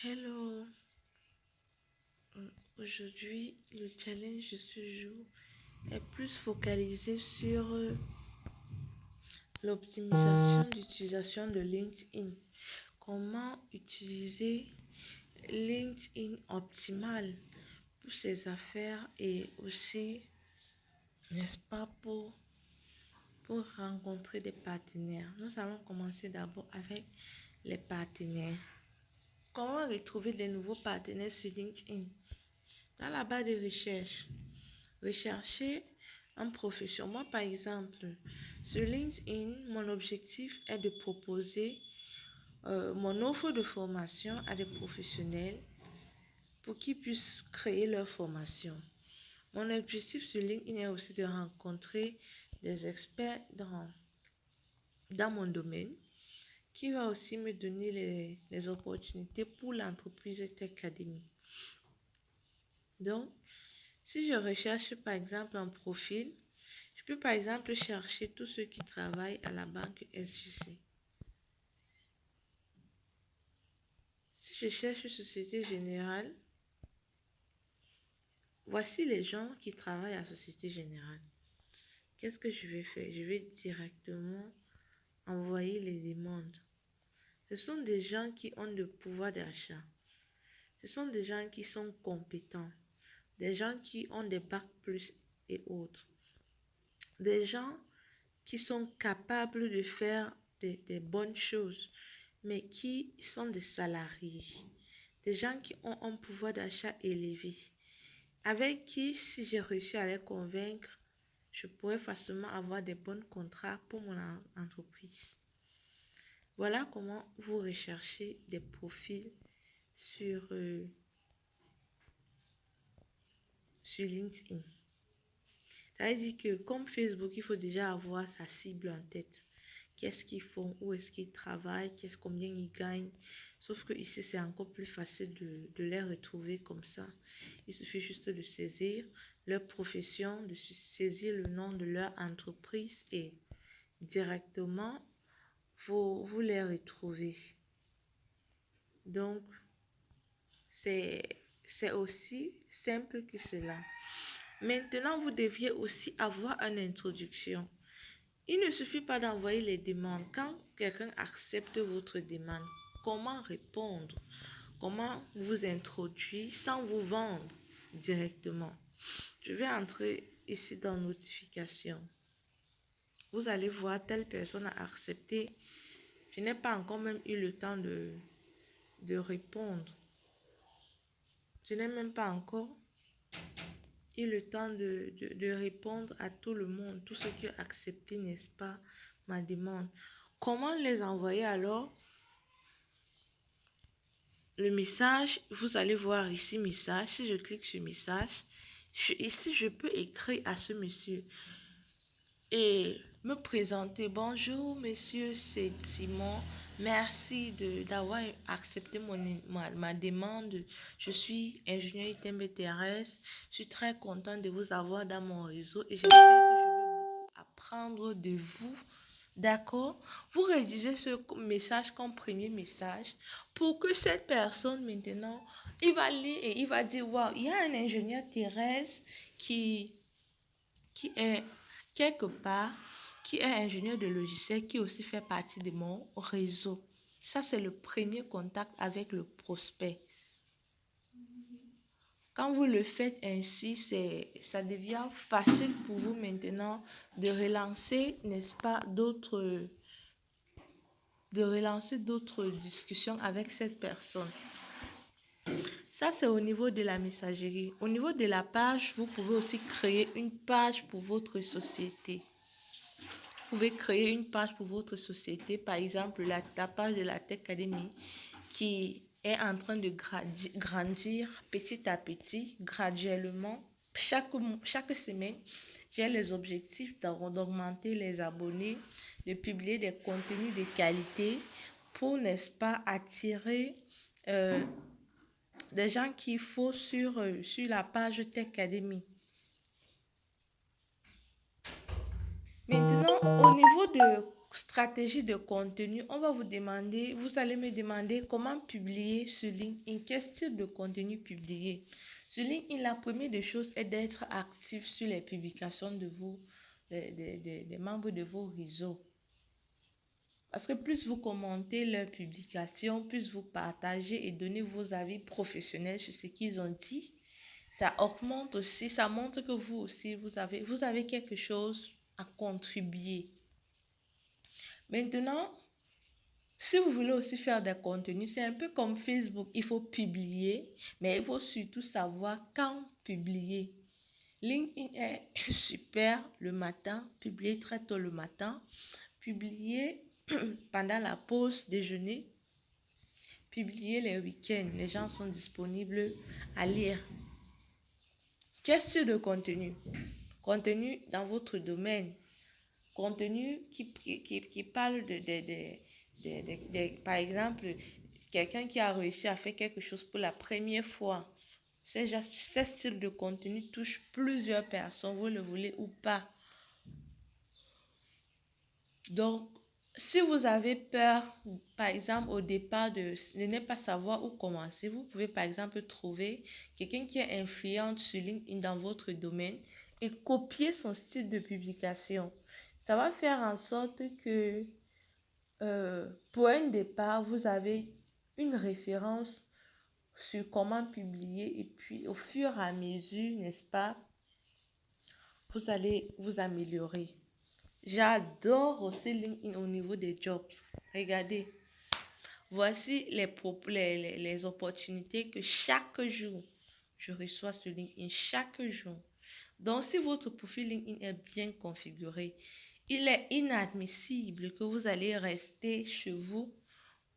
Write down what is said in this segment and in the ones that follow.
Hello, aujourd'hui le challenge de ce jour est plus focalisé sur l'optimisation d'utilisation de LinkedIn. Comment utiliser LinkedIn optimal pour ses affaires et aussi, n'est-ce pas, pour rencontrer des partenaires. Nous allons commencer d'abord avec les partenaires. Comment retrouver de nouveaux partenaires sur LinkedIn? Dans la barre de recherche, rechercher en profession. Moi, par exemple, sur LinkedIn, mon objectif est de proposer mon offre de formation à des professionnels pour qu'ils puissent créer leur formation. Mon objectif sur LinkedIn est aussi de rencontrer des experts dans mon domaine qui va aussi me donner les opportunités pour l'entreprise Tech Academy. Donc, si je recherche par exemple un profil, je peux par exemple chercher tous ceux qui travaillent à la banque SJC. Si je cherche Société Générale, voici les gens qui travaillent à Société Générale. Qu'est-ce que je vais faire? Je vais directement envoyer les demandes. Ce sont des gens qui ont le pouvoir d'achat. Ce sont des gens qui sont compétents. Des gens qui ont des bacs plus et autres. Des gens qui sont capables de faire des bonnes choses, mais qui sont des salariés, des gens qui ont un pouvoir d'achat élevé, avec qui, si j'ai réussi à les convaincre, je pourrais facilement avoir des bons contrats pour mon entreprise. Voilà comment vous recherchez des profils sur, sur LinkedIn. Ça veut dire que comme Facebook, il faut déjà avoir sa cible en tête. Qu'est-ce qu'ils font, où est-ce qu'ils travaillent, combien ils gagnent. Sauf que ici, c'est encore plus facile de les retrouver comme ça. Il suffit juste de saisir leur profession, de saisir le nom de leur entreprise et directement, vous les retrouvez. Donc, c'est aussi simple que cela. Maintenant, vous deviez aussi avoir une introduction. Il ne suffit pas d'envoyer les demandes. Quand quelqu'un accepte votre demande, comment répondre? Comment vous introduire sans vous vendre directement? Je vais entrer ici dans notification. Vous allez voir, telle personne a accepté. Je n'ai pas encore même eu le temps de répondre. Je n'ai même pas encore eu le temps de répondre à tout le monde, tous ceux qui ont accepté, n'est-ce pas, ma demande. Comment les envoyer alors? Le message, vous allez voir ici message. Si je clique sur message, ici je peux écrire à ce monsieur et me présenter. Bonjour monsieur, c'est Simon. Merci d'avoir accepté ma demande. Je suis ingénieur ITM terrestre. Je suis très content de vous avoir dans mon réseau et j'espère que je vais beaucoup apprendre de vous. D'accord? Vous rédigez ce message comme premier message pour que cette personne maintenant, il va lire et il va dire, waouh, il y a un ingénieur terrestre qui est quelque part, qui est ingénieur de logiciel, qui aussi fait partie de mon réseau. Ça, c'est le premier contact avec le prospect. Quand vous le faites ainsi, ça devient facile pour vous maintenant de relancer, n'est-ce pas, d'autres discussions avec cette personne. Ça, c'est au niveau de la messagerie. Au niveau de la page, vous pouvez aussi créer une page pour votre société. Vous pouvez créer une page pour votre société, par exemple la page de la Tech Academy qui est en train de grandir petit à petit, graduellement. Chaque semaine, j'ai les objectifs d'augmenter les abonnés, de publier des contenus de qualité pour, n'est-ce pas, attirer des gens qu'il faut sur la page Tech Academy. Maintenant, au niveau de stratégie de contenu, on va vous demander, vous allez me demander comment publier sur LinkedIn, quel style de contenu publier. Sur LinkedIn, la première des choses est d'être actif sur les publications de vous, des membres de vos réseaux. Parce que plus vous commentez leurs publications, plus vous partagez et donnez vos avis professionnels sur ce qu'ils ont dit, ça augmente aussi, ça montre que vous aussi, vous avez quelque chose à contribuer. Maintenant, si vous voulez aussi faire des contenus, c'est un peu comme Facebook. Il faut publier, mais il faut surtout savoir quand publier. LinkedIn est super le matin, publier très tôt le matin, publier pendant la pause déjeuner, publier les week-ends. Les gens sont disponibles à lire. Quel style de contenu? Contenu dans votre domaine. Contenu qui parle par exemple, quelqu'un qui a réussi à faire quelque chose pour la première fois. Ce style de contenu touche plusieurs personnes, vous le voulez ou pas. Donc, si vous avez peur, par exemple, au départ de ne pas savoir où commencer, vous pouvez, par exemple, trouver quelqu'un qui est influent sur LinkedIn dans votre domaine et copier son style de publication. Ça va faire en sorte que, pour un départ, vous avez une référence sur comment publier et puis, au fur et à mesure, n'est-ce pas, vous allez vous améliorer. J'adore aussi LinkedIn au niveau des jobs. Regardez, voici les opportunités que chaque jour je reçois sur LinkedIn. Chaque jour. Donc, si votre profil LinkedIn est bien configuré, il est inadmissible que vous allez rester chez vous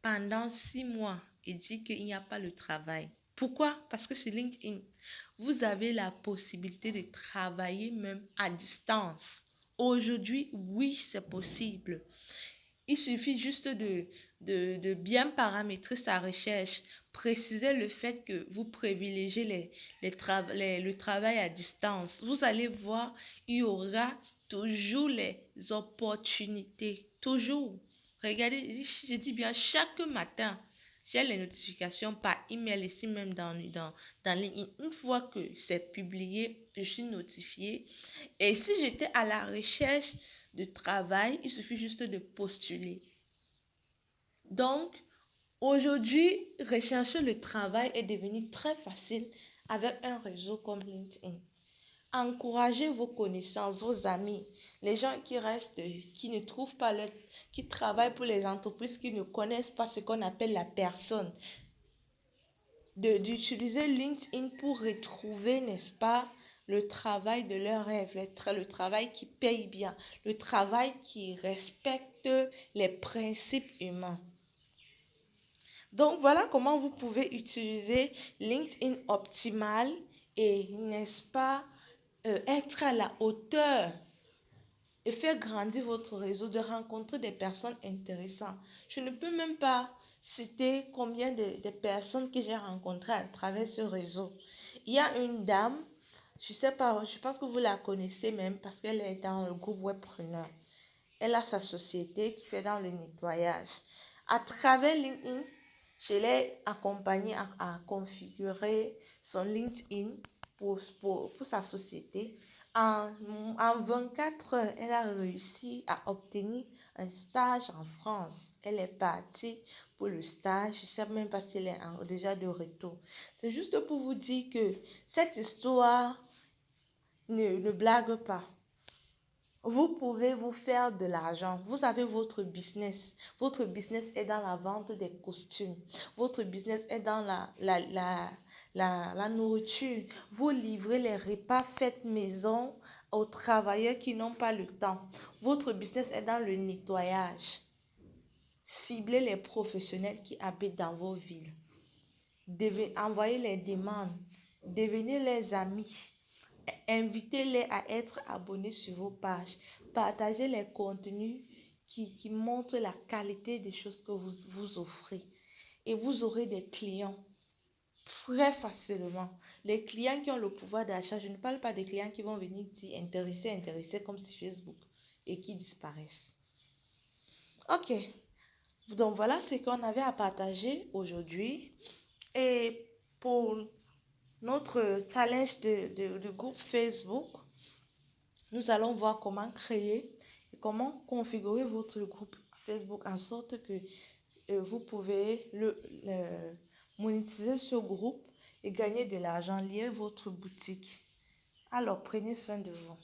pendant 6 mois et dire qu'il n'y a pas le travail. Pourquoi? Parce que sur LinkedIn, vous avez la possibilité de travailler même à distance. Aujourd'hui, oui, c'est possible. Il suffit juste de bien paramétrer sa recherche, préciser le fait que vous privilégiez le travail à distance. Vous allez voir, il y aura toujours les opportunités. Toujours. Regardez, je dis bien chaque matin, j'ai les notifications par email ici même dans LinkedIn. Une fois que c'est publié, je suis notifiée. Et si j'étais à la recherche de travail, il suffit juste de postuler. Donc, aujourd'hui, rechercher le travail est devenu très facile avec un réseau comme LinkedIn. Encouragez vos connaissances, vos amis, les gens qui restent, qui ne trouvent pas qui travaillent pour les entreprises, qui ne connaissent pas ce qu'on appelle la personne, d'utiliser LinkedIn pour retrouver, n'est-ce pas, le travail de leur rêve, le travail qui paye bien, le travail qui respecte les principes humains. Donc, voilà comment vous pouvez utiliser LinkedIn optimal et, n'est-ce pas, être à la hauteur et faire grandir votre réseau, de rencontrer des personnes intéressantes. Je ne peux même pas citer combien de personnes que j'ai rencontrées à travers ce réseau. Il y a une dame, je sais pas, je pense que vous la connaissez même parce qu'elle est dans le groupe Webpreneur. Elle a sa société qui fait dans le nettoyage. À travers LinkedIn, je l'ai accompagnée à configurer son LinkedIn pour sa société. En 24 heures, elle a réussi à obtenir un stage en France. Elle est partie pour le stage. Je ne sais même pas si elle est déjà de retour. C'est juste pour vous dire que cette histoire ne blague pas. Vous pouvez vous faire de l'argent. Vous avez votre business. Votre business est dans la vente des costumes. Votre business est dans la nourriture. Vous livrez les repas faits maison aux travailleurs qui n'ont pas le temps. Votre business est dans le nettoyage. Ciblez les professionnels qui habitent dans vos villes. Envoyez les demandes. Devenez les amis. Invitez-les à être abonnés sur vos pages. Partagez les contenus qui montrent la qualité des choses que vous offrez. Et vous aurez des clients très facilement. Les clients qui ont le pouvoir d'achat, je ne parle pas des clients qui vont venir dire intéressés comme sur Facebook et qui disparaissent. Ok, donc voilà ce qu'on avait à partager aujourd'hui. Et pour notre challenge de groupe Facebook, nous allons voir comment créer et comment configurer votre groupe Facebook en sorte que vous pouvez monétiser ce groupe et gagner de l'argent, lier votre boutique. Alors, prenez soin de vous.